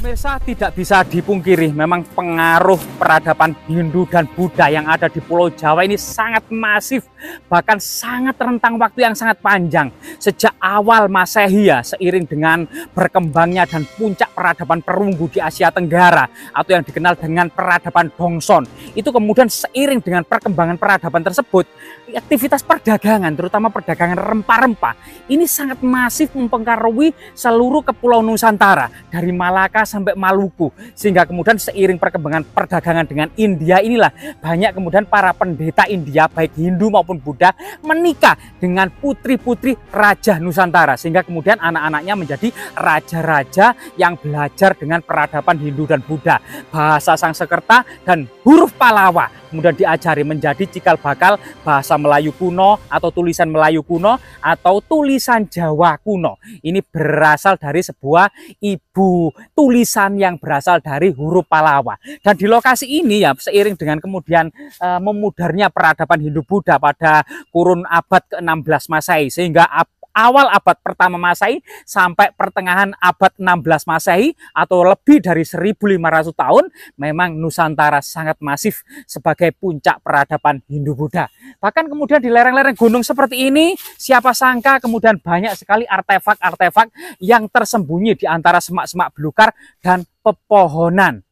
Pemirsa, tidak bisa dipungkiri memang pengaruh peradaban Hindu dan Buddha yang ada di Pulau Jawa ini sangat masif, bahkan sangat rentang waktu yang sangat panjang. Sejak awal Masehi ya, seiring dengan berkembangnya dan puncak peradaban perunggu di Asia Tenggara atau yang dikenal dengan peradaban Dongson. Itu kemudian seiring dengan perkembangan peradaban tersebut, aktivitas perdagangan, terutama perdagangan rempah-rempah, ini sangat masif mempengaruhi seluruh kepulauan Nusantara dari Malaka sampai Maluku, sehingga kemudian seiring perkembangan perdagangan dengan India inilah banyak kemudian para pendeta India baik Hindu maupun Buddha menikah dengan putri-putri Raja Nusantara, sehingga kemudian anak-anaknya menjadi raja-raja yang belajar dengan peradaban Hindu dan Buddha, bahasa Sanskerta dan huruf Pallawa kemudian diajari menjadi cikal bakal bahasa Melayu kuno atau tulisan Melayu kuno atau tulisan Jawa kuno. Ini berasal dari sebuah ibu tulisan yang berasal dari huruf Pallawa. Dan di lokasi ini ya, seiring dengan kemudian memudarnya peradaban Hindu Buddha pada kurun abad ke-16 Masehi, sehingga awal abad pertama Masehi sampai pertengahan abad 16 Masehi atau lebih dari 1500 tahun, memang Nusantara sangat masif sebagai puncak peradaban Hindu Buddha. Bahkan kemudian di lereng-lereng gunung seperti ini, siapa sangka kemudian banyak sekali artefak-artefak yang tersembunyi di antara semak-semak belukar dan pepohonan.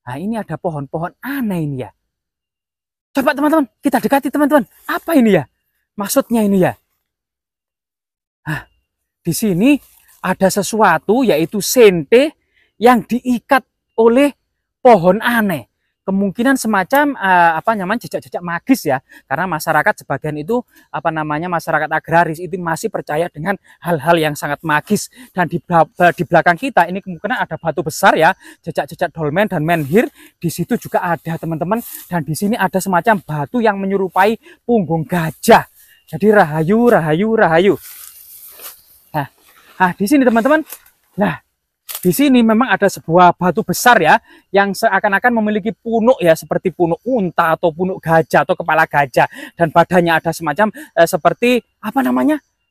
Nah, ini ada pohon-pohon aneh ini ya. Coba teman-teman, kita dekati teman-teman. Apa ini ya? Maksudnya ini ya. Nah, di sini ada sesuatu yaitu sente yang diikat oleh pohon aneh. Kemungkinan semacam jejak-jejak magis ya, karena masyarakat sebagian itu masyarakat agraris itu masih percaya dengan hal-hal yang sangat magis. Dan di belakang kita ini kemungkinan ada batu besar ya, jejak-jejak dolmen dan menhir di situ juga ada teman-teman. Dan di sini ada semacam batu yang menyerupai punggung gajah. Jadi rahayu, rahayu, rahayu. Nah, di sini teman-teman, nah di sini memang ada sebuah batu besar ya, yang seakan-akan memiliki punuk ya, seperti punuk unta atau punuk gajah atau kepala gajah, dan badannya ada semacam seperti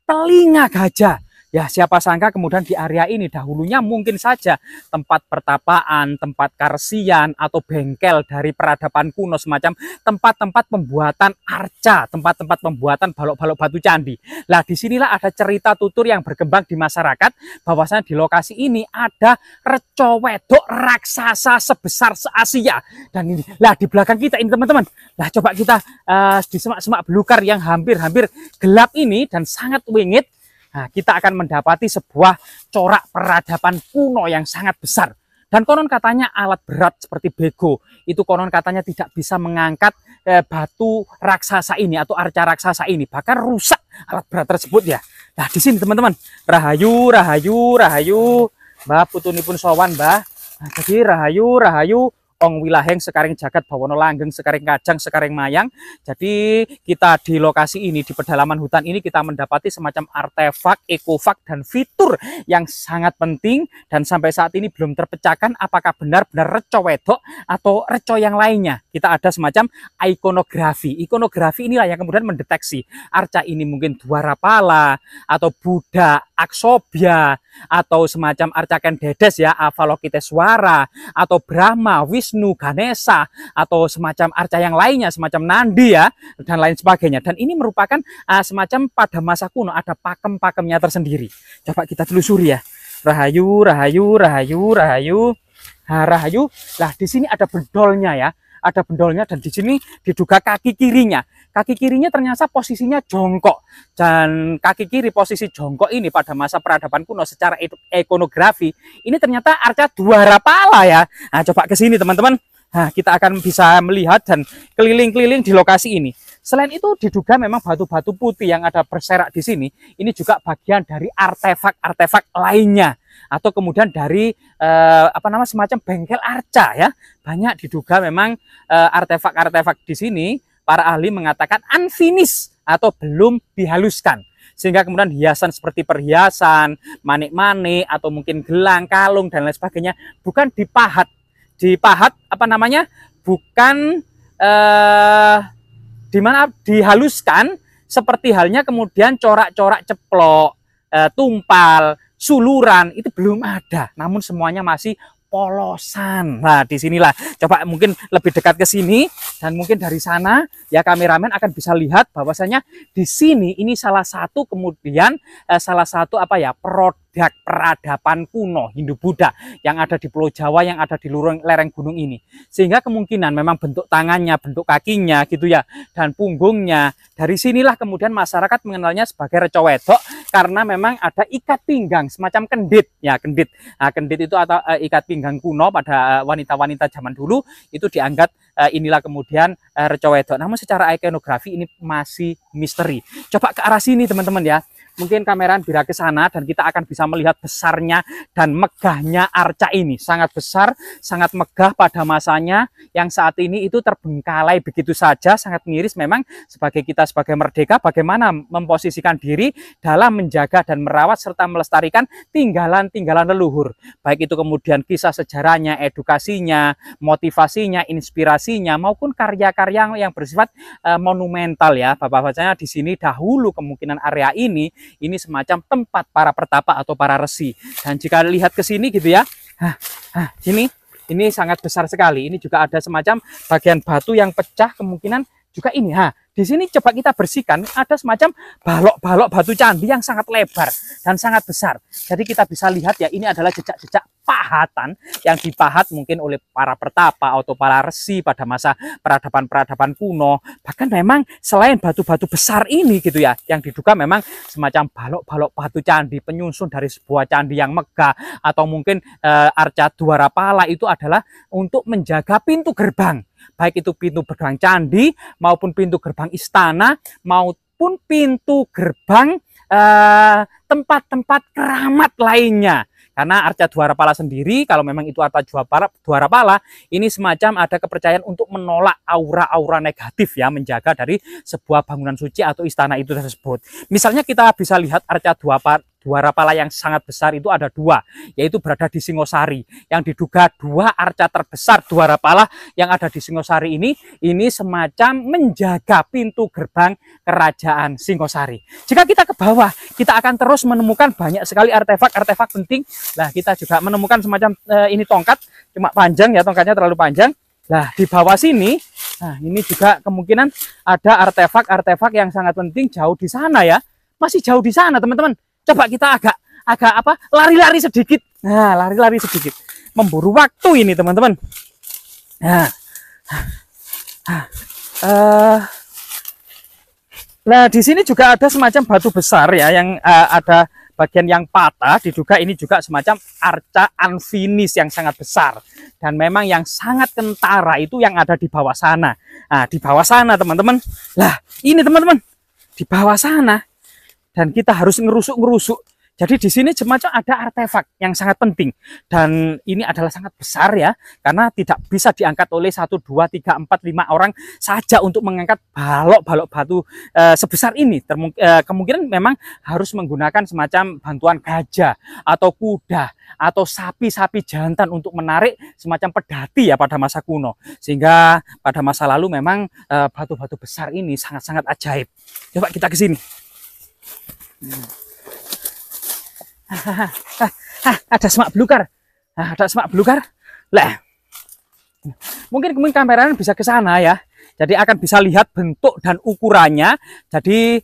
telinga gajah. Ya, siapa sangka kemudian di area ini dahulunya mungkin saja tempat pertapaan, tempat karsian, atau bengkel dari peradaban kuno, semacam tempat-tempat pembuatan arca, tempat-tempat pembuatan balok-balok batu candi. Nah, disinilah ada cerita tutur yang berkembang di masyarakat, bahwasanya di lokasi ini ada reco wedok raksasa sebesar se-Asia. Dan ini, lah di belakang kita ini teman-teman, nah coba kita di semak-semak belukar yang hampir-hampir gelap ini dan sangat wingit. Nah, kita akan mendapati sebuah corak peradaban kuno yang sangat besar. Dan konon katanya alat berat seperti bego itu konon katanya tidak bisa mengangkat batu raksasa ini atau arca raksasa ini, bahkan rusak alat berat tersebut ya. Nah, di sini teman-teman, rahayu, rahayu, rahayu, Mbah putunipun sowan Mbah. Nah, jadi rahayu, rahayu, ong wilaheng sekaring jagat bawono langgeng sekaring kajang sekaring mayang. Jadi kita di lokasi ini, di pedalaman hutan ini, kita mendapati semacam artefak, ekofak, dan fitur yang sangat penting, dan sampai saat ini belum terpecahkan apakah benar-benar reco wedok atau reco yang lainnya. Kita ada semacam ikonografi. Ikonografi inilah yang kemudian mendeteksi arca ini mungkin Dwarapala atau Buddha Aksobya atau semacam arca Kendedes ya, Avalokiteswara atau Brahma, Wisnu, Ganesha atau semacam arca yang lainnya semacam Nandi ya, dan lain sebagainya. Dan ini merupakan semacam pada masa kuno ada pakem-pakemnya tersendiri. Coba kita telusuri ya. Rahayu, rahayu, rahayu, rahayu. Nah, rahayu. Lah di sini ada bendolnya ya. Ada bendolnya, dan di sini diduga kaki kirinya. Kaki kirinya ternyata posisinya jongkok, dan kaki kiri posisi jongkok ini pada masa peradaban kuno secara ikonografi ini ternyata arca Dwarapala ya. Nah, coba ke sini teman-teman. Nah, kita akan bisa melihat dan keliling-keliling di lokasi ini. Selain itu diduga memang batu-batu putih yang ada berserak di sini ini juga bagian dari artefak-artefak lainnya, atau kemudian dari semacam bengkel arca ya. Banyak diduga memang artefak-artefak di sini para ahli mengatakan unfinished atau belum dihaluskan, sehingga kemudian hiasan seperti perhiasan, manik-manik atau mungkin gelang, kalung dan lain sebagainya bukan dipahat bukan dihaluskan seperti halnya kemudian corak-corak ceplok, tumpal, suluran, itu belum ada, namun semuanya masih polosan. Nah, disinilah coba mungkin lebih dekat ke sini dan mungkin dari sana ya kameramen akan bisa lihat bahwasanya di sini ini salah satu kemudian salah satu apa ya produk peradaban kuno Hindu-Buddha yang ada di Pulau Jawa, yang ada di lereng gunung ini. Sehingga kemungkinan memang bentuk tangannya, bentuk kakinya gitu ya, dan punggungnya. Dari sinilah kemudian masyarakat mengenalnya sebagai reco wedok karena memang ada ikat pinggang semacam kendit ya, kendit. Nah, kendit itu atau ikat pinggang kuno pada wanita-wanita zaman dulu itu dianggap inilah kemudian reco wedok. Namun secara ikonografi ini masih misteri. Coba ke arah sini teman-teman ya. Mungkin kameran bisa ke sana dan kita akan bisa melihat besarnya dan megahnya arca ini. Sangat besar, sangat megah pada masanya yang saat ini itu terbengkalai begitu saja, sangat miris memang sebagai kita sebagai merdeka bagaimana memposisikan diri dalam menjaga dan merawat serta melestarikan tinggalan-tinggalan leluhur. Baik itu kemudian kisah sejarahnya, edukasinya, motivasinya, inspirasinya maupun karya-karya yang bersifat monumental ya. Bapak-bapaknya di sini dahulu kemungkinan area ini semacam tempat para pertapa atau para resi. Dan jika lihat ke sini gitu ya, sini ini sangat besar sekali. Ini juga ada semacam bagian batu yang pecah kemungkinan juga ini. Di sini coba kita bersihkan, ada semacam balok-balok batu candi yang sangat lebar dan sangat besar. Jadi kita bisa lihat ya, ini adalah jejak-jejak pahatan yang dipahat mungkin oleh para pertapa atau para resi pada masa peradaban-peradaban kuno. Bahkan memang selain batu-batu besar ini gitu ya, yang diduga memang semacam balok-balok batu candi penyusun dari sebuah candi yang megah, atau mungkin arca Dwarapala itu adalah untuk menjaga pintu gerbang. Baik itu pintu gerbang candi maupun pintu gerbang istana maupun pintu gerbang tempat-tempat keramat lainnya. Karena arca Dwarapala sendiri, kalau memang itu arca Dwarapala, ini semacam ada kepercayaan untuk menolak aura-aura negatif ya, menjaga dari sebuah bangunan suci atau istana itu tersebut. Misalnya kita bisa lihat arca Dwarapala yang sangat besar itu ada dua, yaitu berada di Singosari. Yang diduga dua arca terbesar Dwarapala yang ada di Singosari ini semacam menjaga pintu gerbang kerajaan Singosari. Jika kita ke bawah, kita akan terus menemukan banyak sekali artefak-artefak penting. Nah, kita juga menemukan semacam ini tongkat, cuma panjang ya, tongkatnya terlalu panjang. Nah, di bawah sini, nah ini juga kemungkinan ada artefak-artefak yang sangat penting jauh di sana ya. Masih jauh di sana, teman-teman. Coba kita agak apa lari-lari sedikit. Nah, lari-lari sedikit. Memburu waktu ini, teman-teman. Nah, di sini juga ada semacam batu besar ya yang ada bagian yang patah, diduga ini juga semacam arca unfinished yang sangat besar. Dan memang yang sangat kentara itu yang ada di bawah sana. Nah, di bawah sana, teman-teman. Lah, ini teman-teman. Di bawah sana. Dan kita harus ngerusuk-ngerusuk. Jadi di sini semacam ada artefak yang sangat penting. Dan ini adalah sangat besar ya. Karena tidak bisa diangkat oleh 1, 2, 3, 4, 5 orang saja untuk mengangkat balok-balok batu sebesar ini. Kemungkinan memang harus menggunakan semacam bantuan gajah atau kuda atau sapi-sapi jantan untuk menarik semacam pedati ya pada masa kuno. Sehingga pada masa lalu memang batu-batu besar ini sangat-sangat ajaib. Coba kita ke sini. Ada semak belukar. Ada semak belukar. Lah, mungkin kamera bisa ke sana ya. Jadi akan bisa lihat bentuk dan ukurannya. Jadi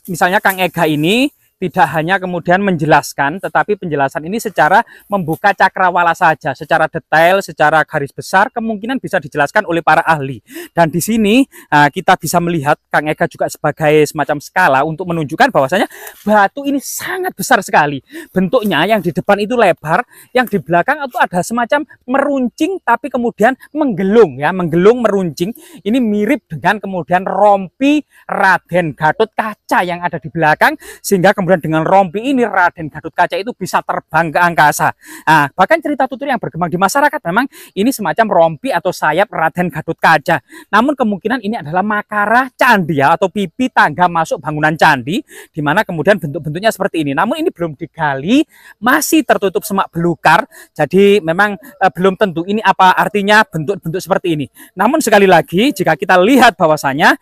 misalnya Kang Ega ini tidak hanya kemudian menjelaskan, tetapi penjelasan ini secara membuka cakrawala saja, secara detail, secara garis besar, kemungkinan bisa dijelaskan oleh para ahli. Dan di sini kita bisa melihat Kang Ega juga sebagai semacam skala untuk menunjukkan bahwasanya batu ini sangat besar sekali. Bentuknya yang di depan itu lebar, yang di belakang itu ada semacam meruncing, tapi kemudian menggelung ya, menggelung meruncing. Ini mirip dengan kemudian rompi Raden Gatotkaca yang ada di belakang, sehingga kemudian dengan rompi ini Raden Gatotkaca itu bisa terbang ke angkasa. Nah, bahkan cerita tutur yang berkembang di masyarakat memang ini semacam rompi atau sayap Raden Gatotkaca. Namun kemungkinan ini adalah makara candi ya, atau pipi tangga masuk bangunan candi, di mana kemudian bentuk-bentuknya seperti ini. Namun ini belum digali, masih tertutup semak belukar. Jadi memang belum tentu ini apa artinya bentuk-bentuk seperti ini. Namun sekali lagi jika kita lihat bahwasanya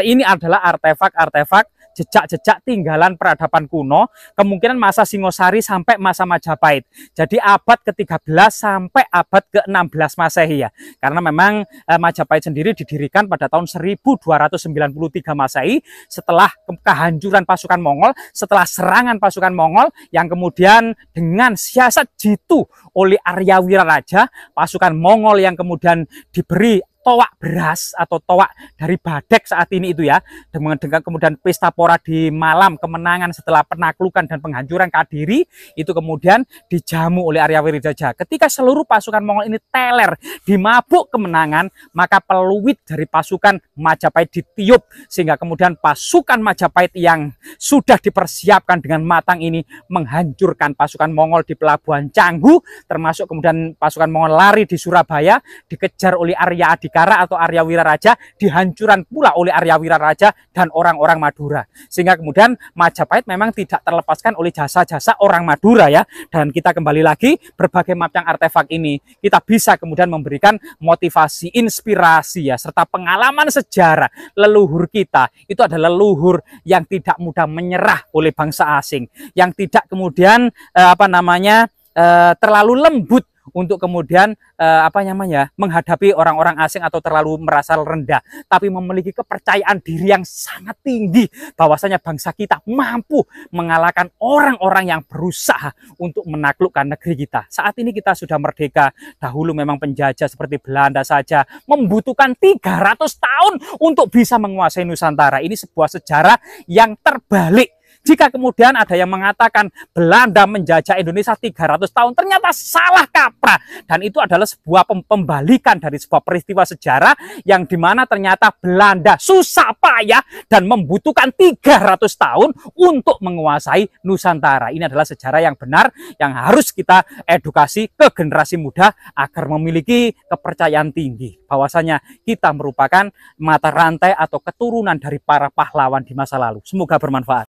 ini adalah artefak-artefak jejak-jejak tinggalan peradaban kuno, kemungkinan masa Singosari sampai masa Majapahit. Jadi abad ke-13 sampai abad ke-16 Masehi ya. Karena memang Majapahit sendiri didirikan pada tahun 1293 Masehi setelah kehancuran pasukan Mongol, setelah serangan pasukan Mongol yang kemudian dengan siasat jitu oleh Arya Wiraraja, pasukan Mongol yang kemudian diberi toak beras atau toak dari Badek saat ini itu ya, dengan kemudian pesta pora di malam kemenangan setelah penaklukan dan penghancuran Kadiri, itu kemudian dijamu oleh Arya Wiraraja. Ketika seluruh pasukan Mongol ini teler di mabuk kemenangan, maka peluit dari pasukan Majapahit ditiup, sehingga kemudian pasukan Majapahit yang sudah dipersiapkan dengan matang ini menghancurkan pasukan Mongol di Pelabuhan Canggu, termasuk kemudian pasukan Mongol lari di Surabaya, dikejar oleh Arya Adikara atau Arya Wiraraja, dihancurkan pula oleh Arya Wiraraja dan orang-orang Madura. Sehingga kemudian Majapahit memang tidak terlepaskan oleh jasa-jasa orang Madura ya. Dan kita kembali lagi, berbagai macam artefak ini kita bisa kemudian memberikan motivasi, inspirasi ya, serta pengalaman sejarah leluhur kita. Itu adalah leluhur yang tidak mudah menyerah oleh bangsa asing, yang tidak kemudian terlalu lembut untuk kemudian menghadapi orang-orang asing atau terlalu merasa rendah, tapi memiliki kepercayaan diri yang sangat tinggi bahwasanya bangsa kita mampu mengalahkan orang-orang yang berusaha untuk menaklukkan negeri kita. Saat ini kita sudah merdeka. Dahulu memang penjajah seperti Belanda saja membutuhkan 300 tahun untuk bisa menguasai Nusantara. Ini sebuah sejarah yang terbalik. Jika kemudian ada yang mengatakan Belanda menjajah Indonesia 300 tahun, ternyata salah kaprah. Dan itu adalah sebuah pembalikan dari sebuah peristiwa sejarah yang dimana ternyata Belanda susah payah dan membutuhkan 300 tahun untuk menguasai Nusantara. Ini adalah sejarah yang benar yang harus kita edukasi ke generasi muda agar memiliki kepercayaan tinggi bahwasanya kita merupakan mata rantai atau keturunan dari para pahlawan di masa lalu. Semoga bermanfaat.